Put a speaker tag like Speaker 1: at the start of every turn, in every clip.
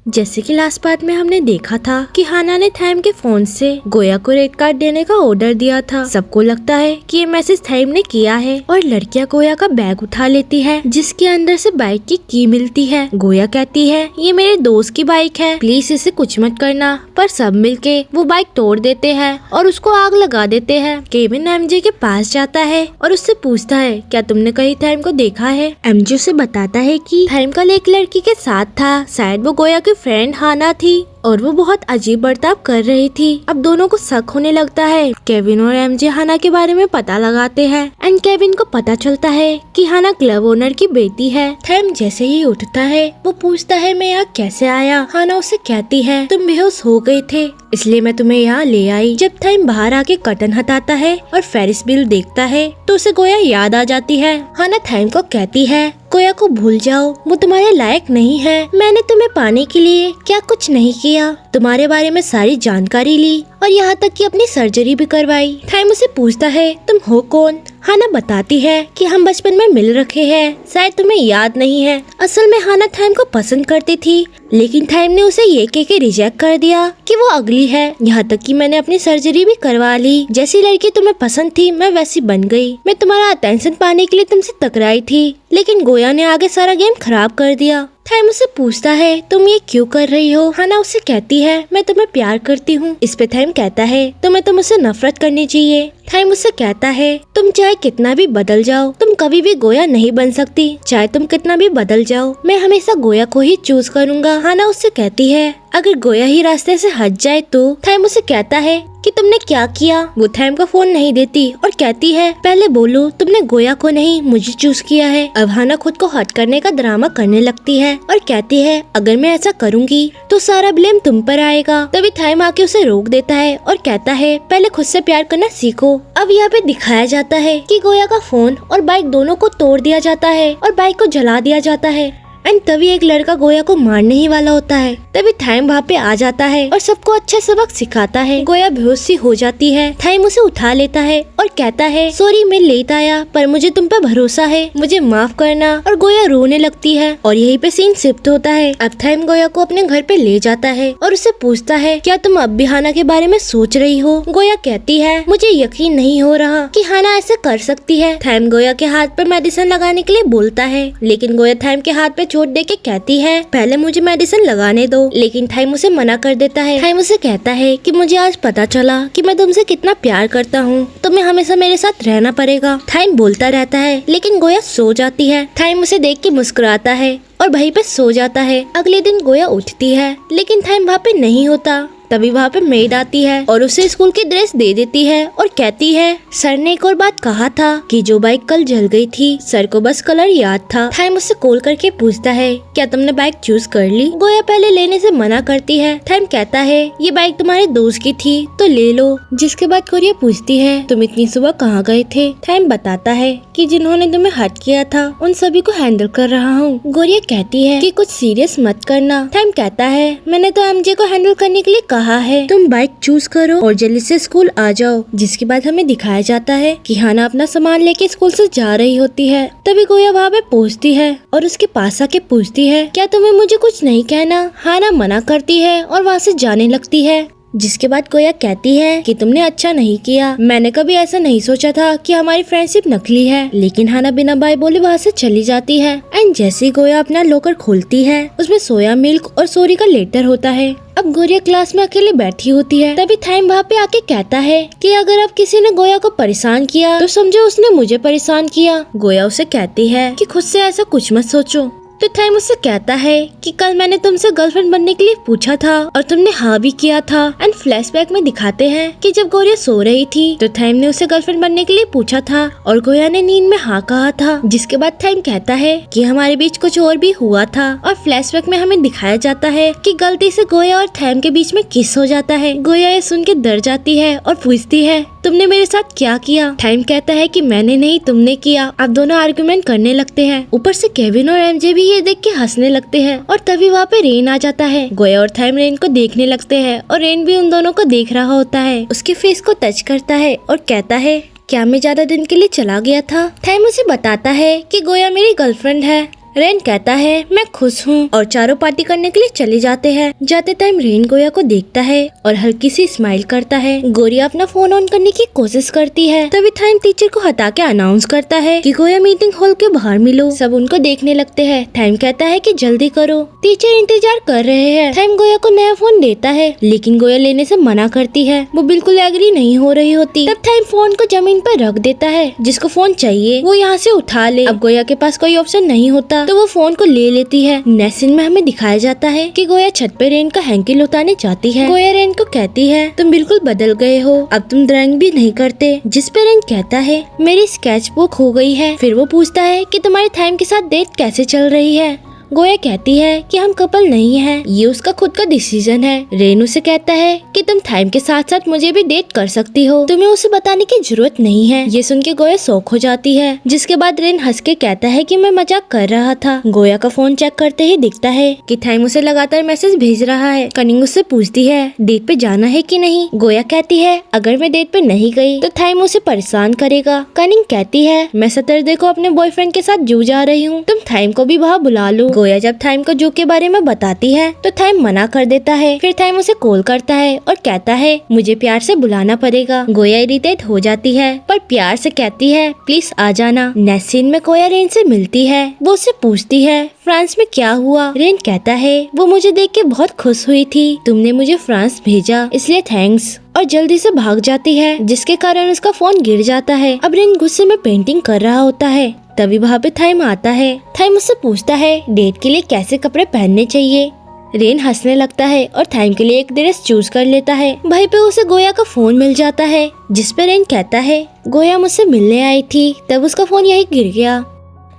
Speaker 1: जैसे कि last part में हमने देखा था कि हाना ने थैम के फोन से गोया को रेड कार्ड देने का ऑर्डर दिया था। सबको लगता है कि ये मैसेज थैम ने किया है और लड़कियां गोया का बैग उठा लेती है जिसके अंदर से बाइक की मिलती है। गोया कहती है ये मेरे दोस्त की बाइक है, प्लीज इसे कुछ मत करना, पर सब मिलके वो बाइक तोड़ देते हैं और उसको आग लगा देते हैं। केविन एमजे के पास जाता है और उससे पूछता है क्या तुमने कहीं थैम को देखा है। एमजे उसे बताता है कि थैम कल एक लड़की के साथ था, शायद वो गोया की फ्रेंड हाना थी और वो बहुत अजीब बर्ताव कर रही थी। अब दोनों को शक होने लगता है। केविन और एमजे हाना के बारे में पता लगाते हैं एंड केविन को पता चलता है कि हाना क्लब ओनर की बेटी है। थैम जैसे ही उठता है वो पूछता है मैं यहाँ कैसे आया। हाना उसे कहती है तुम बेहोश हो गए थे इसलिए मैं तुम्हें यहाँ ले आई। जब थैम बाहर आके कर्टन हटाता है और फेरिस व्हील देखता है तो उसे गोया याद आ जाती है। हाना थैम को कहती है गोया को भूल जाओ, वो तुम्हारे लायक नहीं है। मैंने तुम्हें पाने के लिए क्या कुछ नहीं किया, तुम्हारे बारे में सारी जानकारी ली और यहाँ तक कि अपनी सर्जरी भी करवाई। थैम उसे पूछता है तुम हो कौन। हाना बताती है कि हम बचपन में मिल रखे हैं, शायद तुम्हें याद नहीं है। असल में हाना थैम को पसंद करती थी लेकिन थैम ने उसे ये कह के रिजेक्ट कर दिया कि वो अगली है। यहाँ तक कि मैंने अपनी सर्जरी भी करवा ली। जैसी लड़की तुम्हें पसंद थी मैं वैसी बन गई। मैं तुम्हारा अटेंशन पाने के लिए तुमसे टकराई थी लेकिन गोया ने आगे सारा गेम खराब कर दिया। थैम उसे पूछता है तुम ये क्यों कर रही हो। हाना उसे कहती है मैं तुम्हें प्यार करती हूँ। इस पे थैम कहता है तुम्हें तो मुझसे नफरत करनी चाहिए। थैम उसे कहता है तुम चाहे कितना भी बदल जाओ तुम कभी भी गोया नहीं बन सकती। चाहे तुम कितना भी बदल जाओ मैं हमेशा गोया को ही चूज करूँगा। हाना उससे कहती है अगर गोया ही रास्ते से हट जाए तो। थैम उसे कहता है कि तुमने क्या किया। वो थैम का फोन नहीं देती और कहती है पहले बोलो तुमने गोया को नहीं मुझे चूज किया है। अब हाना खुद को हट करने का ड्रामा करने लगती है और कहती है अगर मैं ऐसा करूँगी तो सारा ब्लेम तुम पर आएगा। तभी थैम आके उसे रोक देता है और कहता है पहले खुद से प्यार करना सीखो। अब यहाँ पे दिखाया जाता है कि गोया का फोन और बाइक दोनों को तोड़ दिया जाता है और बाइक को जला दिया जाता है एंड तभी एक लड़का गोया को मारने ही वाला होता है। तभी थैम वहाँ पे आ जाता है और सबको अच्छा सबक सिखाता है। गोया बेहोश सी हो जाती है। थैम उसे उठा लेता है और कहता है सॉरी मैं लेट आया पर मुझे तुम पर भरोसा है, मुझे माफ करना। और गोया रोने लगती है और यहीं पे सीन शिफ्ट होता है। अब थैम गोया को अपने घर पे ले जाता है और उसे पूछता है क्या तुम अब भी हाना के बारे में सोच रही हो। गोया कहती है मुझे यकीन नहीं हो रहा कि हाना ऐसे कर सकती है। थैम गोया के हाथ पर मेडिसिन लगाने के लिए बोलता है लेकिन गोया थैम के हाथ पे चोट देके कहती है पहले मुझे मेडिसिन लगाने दो। लेकिन थैम उसे मना कर देता है। थैम उसे कहता है कि मुझे आज पता चला कि मैं तुमसे कितना प्यार करता हूँ, तुम्हें हमेशा मेरे साथ रहना पड़ेगा। थैम बोलता रहता है लेकिन गोया सो जाती है। थैम उसे देख के मुस्कुराता है और वहीं पे सो जाता है। अगले दिन गोया उठती है लेकिन थैम वहाँ पे नहीं होता। तभी वहाँ पे मेड आती है और उसे स्कूल की ड्रेस दे देती है और कहती है सर ने एक और बात कहा था कि जो बाइक कल जल गई थी सर को बस कलर याद था। थैम उससे कॉल करके पूछता है क्या तुमने बाइक चूज कर ली। गोया पहले लेने से मना करती है। थैम कहता है ये बाइक तुम्हारे दोस्त की थी तो ले लो। जिसके बाद गोया पूछती है तुम इतनी सुबह कहाँ गए थे। थैम बताता है कि जिन्होंने तुम्हें हर्ट किया था उन सभी को हैंडल कर रहा हूँ। गोया कहती है कि कुछ सीरियस मत करना। थैम कहता है मैंने तो एमजे को हैंडल करने के लिए कहा है, तुम बाइक चूज करो और जल्दी से स्कूल आ जाओ। जिसके बाद हमें दिखाया जाता है कि हाना अपना सामान लेके स्कूल से जा रही होती है। तभी गोया वहाँ पे पहुँचती है और उसके पास आके पूछती है क्या तुम्हें मुझे कुछ नहीं कहना। हाना मना करती है और वहाँ से जाने लगती है। जिसके बाद गोया कहती है कि तुमने अच्छा नहीं किया, मैंने कभी ऐसा नहीं सोचा था कि हमारी फ्रेंडशिप नकली है। लेकिन हाना बिना बाय बोले वहाँ से चली जाती है एंड जैसे ही गोया अपना लॉकर खोलती है उसमें सोया मिल्क और सॉरी का लेटर होता है। अब गोया क्लास में अकेले बैठी होती है। तभी थैम वहाँ पे आके कहता है कि अगर अब किसी ने गोया को परेशान किया तो समझो उसने मुझे परेशान किया। गोया उसे कहती है कि खुद से ऐसा कुछ मत सोचो। तो थैम उससे कहता है कि कल मैंने तुमसे गर्लफ्रेंड बनने के लिए पूछा था और तुमने हाँ भी किया था। एंड फ्लैशबैक में दिखाते हैं कि जब गोया सो रही थी तो थैम ने उसे गर्लफ्रेंड बनने के लिए पूछा था और गोया ने नींद में हाँ कहा था। जिसके बाद थैम कहता है कि हमारे बीच कुछ और भी हुआ था और फ्लैशबैक में हमें दिखाया जाता है कि गलती से गोया और थैम के बीच में किस हो जाता है। गोया ये सुन के डर जाती है और पूछती है तुमने मेरे साथ क्या किया। थैम कहता है कि मैंने नहीं तुमने किया। अब दोनों आर्गुमेंट करने लगते हैं। ऊपर से केविन और एमजे भी ये देख के हंसने लगते हैं और तभी वहाँ पे रेन आ जाता है। गोया और थैम रेन को देखने लगते हैं और रेन भी उन दोनों को देख रहा होता है। उसके फेस को टच करता है और कहता है क्या मैं ज्यादा दिन के लिए चला गया था। थैम उसे बताता है कि गोया मेरी गर्लफ्रेंड है। रेन कहता है मैं खुश हूँ और चारों पार्टी करने के लिए चले जाते हैं। जाते टाइम रेन गोया को देखता है और हल्की सी स्माइल करता है। गोरिया अपना फोन ऑन करने की कोशिश करती है, तभी टाइम टीचर को हटा के अनाउंस करता है कि गोया मीटिंग हॉल के बाहर मिलो। सब उनको देखने लगते हैं। टाइम कहता है कि जल्दी करो, टीचर इंतजार कर रहे हैं। टाइम गोया को नया फोन देता है, लेकिन गोया लेने से मना करती है। वो बिल्कुल एग्री नहीं हो रही होती। तब टाइम फोन को जमीन पर रख देता है। जिसको फोन चाहिए वो यहाँ से उठा ले। अब गोया के पास कोई ऑप्शन नहीं होता तो वो फोन को ले लेती है। नेक्स्ट सीन में हमें दिखाया जाता है कि गोया छत पे रेन का हैंकी उतारने जाती है। गोया रेन को कहती है तुम बिल्कुल बदल गए हो, अब तुम ड्राइंग भी नहीं करते। जिस पे रेन कहता है मेरी स्केच बुक खो गई है। फिर वो पूछता है कि तुम्हारे टाइम के साथ डेट कैसे चल रही है। गोया कहती है कि हम कपल नहीं हैं, ये उसका खुद का डिसीजन है। रेन उसे कहता है कि तुम टाइम के साथ साथ मुझे भी डेट कर सकती हो, तुम्हें उसे बताने की जरूरत नहीं है। ये सुन के गोया शॉक हो जाती है। जिसके बाद रेन हंस के कहता है कि मैं मजाक कर रहा था। गोया का फोन चेक करते ही दिखता है कि टाइम उसे लगातार मैसेज भेज रहा है। कनिंग उससे पूछती है डेट पे जाना है कि नहीं। गोया कहती है अगर मैं डेट पे नहीं गई तो टाइम उसे परेशान करेगा। कनिंग कहती है मैं सैटरडे को अपने बॉयफ्रेंड के साथ जू जा रही हूँ, तुम टाइम को भी वहाँ बुला लो। गोया जब टाइम को जू के बारे में बताती है तो टाइम मना कर देता है। फिर टाइम उसे कॉल करता है और कहता है मुझे प्यार से बुलाना पड़ेगा। गोया इरिटेट हो जाती है पर प्यार से कहती है प्लीज आ जाना। नेक्स्ट सीन में गोया रेन से मिलती है। वो उससे पूछती है फ्रांस में क्या हुआ। रेन कहता है वो मुझे देख के बहुत खुश हुई थी, तुमने मुझे फ्रांस भेजा इसलिए थैंक्स, और जल्दी से भाग जाती है। जिसके कारण उसका फोन गिर जाता है। अब रेन गुस्से में पेंटिंग कर रहा होता है। तभी वहाँ पे टाइम आता है। टाइम उससे पूछता है डेट के लिए कैसे कपड़े पहनने चाहिए। रेन हंसने लगता है और टाइम के लिए एक ड्रेस चूज कर लेता है। वहीं पे उसे गोया का फोन मिल जाता है। जिस पे रेन कहता है गोया मुझसे मिलने आई थी, तब उसका फोन यही गिर गया।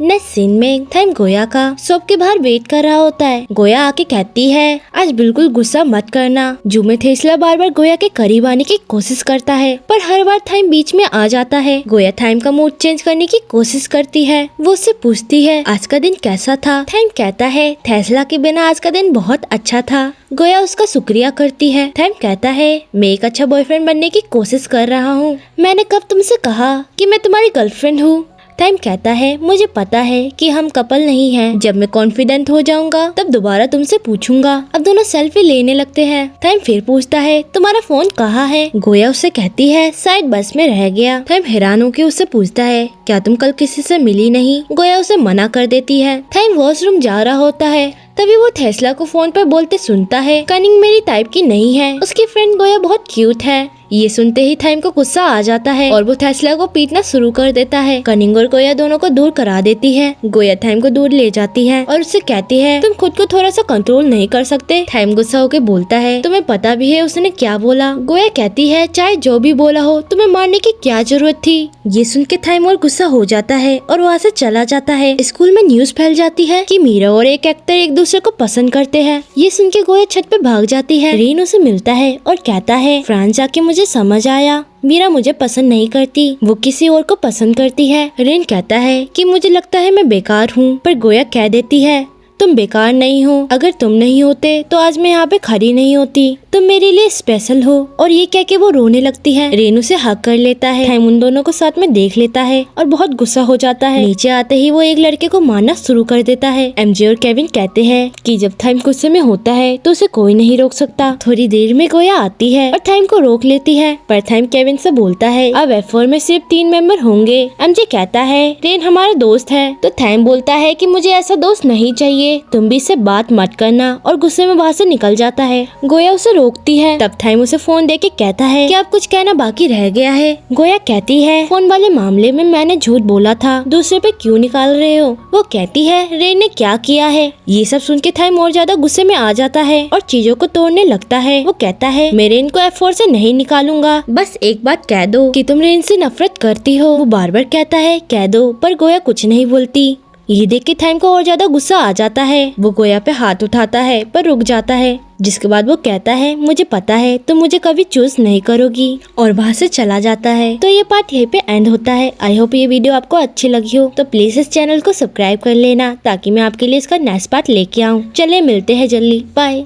Speaker 1: नेक्स्ट सीन में टाइम गोया का शॉप के बाहर वेट कर रहा होता है। गोया आके कहती है आज बिल्कुल गुस्सा मत करना। जू में थेस्ला बार बार गोया के करीब आने की कोशिश करता है पर हर बार टाइम बीच में आ जाता है। गोया टाइम का मूड चेंज करने की कोशिश करती है। वो उससे पूछती है आज का दिन कैसा था। टाइम कहता है थेस्ला के बिना आज का दिन बहुत अच्छा था। गोया उसका शुक्रिया करती है। टाइम कहता है मैं एक अच्छा बॉयफ्रेंड बनने की कोशिश कर रहा हूँ, मैंने कब तुमसे कहा कि मैं तुम्हारी गर्लफ्रेंड हूँ। टाइम कहता है मुझे पता है कि हम कपल नहीं हैं, जब मैं कॉन्फिडेंट हो जाऊंगा तब दोबारा तुमसे पूछूंगा। अब दोनों सेल्फी लेने लगते हैं। टाइम फिर पूछता है तुम्हारा फोन कहाँ है। गोया उससे कहती है शायद बस में रह गया। टाइम हैरान होकर उससे पूछता है क्या तुम कल किसी से मिली नहीं। गोया उसे मना कर देती है। टाइम वॉशरूम जा रहा होता है। तभी वो थेस्ला को फोन पर बोलते सुनता है कनिंग मेरी टाइप की नहीं है, उसकी फ्रेंड गोया बहुत क्यूट है। ये सुनते ही टाइम को गुस्सा आ जाता है और वो थेस्ला को पीटना शुरू कर देता है। कनिंग और गोया दोनों को दूर करा देती है। गोया टाइम को दूर ले जाती है और उससे कहती है तुम खुद को थोड़ा सा कंट्रोल नहीं कर सकते। टाइम गुस्सा होकर बोलता है तुम्हें पता भी है उसने क्या बोला। गोया कहती है चाहे जो भी बोला हो तुम्हें मारने की क्या जरूरत थी। ये सुन के टाइम और गुस्सा हो जाता है और वहाँ से चला जाता है। स्कूल में न्यूज फैल जाती है कि मीरा और एक एक्टर एक दूसरे को पसंद करते हैं। ये सुन के गोया छत पे भाग जाती है। रेन उसे मिलता है और कहता है फ्रांस जाके मुझे समझ आया मीरा मुझे पसंद नहीं करती, वो किसी और को पसंद करती है। रेन कहता है कि मुझे लगता है मैं बेकार हूँ, पर गोया कह देती है तुम बेकार नहीं हो, अगर तुम नहीं होते तो आज मैं यहाँ पे खड़ी नहीं होती, तुम मेरे लिए स्पेशल हो। और ये कह के वो रोने लगती है। रेनू से हक कर लेता है। टाइम उन दोनों को साथ में देख लेता है और बहुत गुस्सा हो जाता है। नीचे आते ही वो एक लड़के को मारना शुरू कर देता है। एमजे और केविन कहते हैं कि जब टाइम गुस्से में होता है तो उसे कोई नहीं रोक सकता। थोड़ी देर में गोया आती है और टाइम को रोक लेती है, पर टाइम केविन से बोलता है अब F4 में सिर्फ 3 मेंबर होंगे। एमजे कहता है रेन हमारा दोस्त है, तो टाइम बोलता है कि मुझे ऐसा दोस्त नहीं चाहिए, तुम भी इससे बात मत करना, और गुस्से में वहाँ से निकल जाता है। गोया उसे रोकती है। तब टाइम उसे फोन देके कहता है कि अब कुछ कहना बाकी रह गया है। गोया कहती है फोन वाले मामले में मैंने झूठ बोला था, दूसरे पे क्यों निकाल रहे हो। वो कहती है रेन ने क्या किया है। ये सब सुन के टाइम और ज्यादा गुस्से में आ जाता है और चीजों को तोड़ने लगता है। वो कहता है मैं रेन को F4 से नहीं निकालूंगा, बस एक बात कह दो कि तुम रेन से नफरत करती हो। वो बार बार कहता है कह दो, पर गोया कुछ नहीं बोलती। ये देख के टाइम को और ज्यादा गुस्सा आ जाता है। वो गोया पे हाथ उठाता है पर रुक जाता है। जिसके बाद वो कहता है मुझे पता है तुम मुझे कभी चूज नहीं करोगी, और वहाँ से चला जाता है। तो ये पार्ट यहीं पे एंड होता है। आई होप ये वीडियो आपको अच्छी लगी हो, तो प्लीज इस चैनल को सब्सक्राइब कर लेना ताकि मैं आपके लिए इसका नेक्स्ट पार्ट लेके आऊँ। चले मिलते हैं जल्दी, बाय।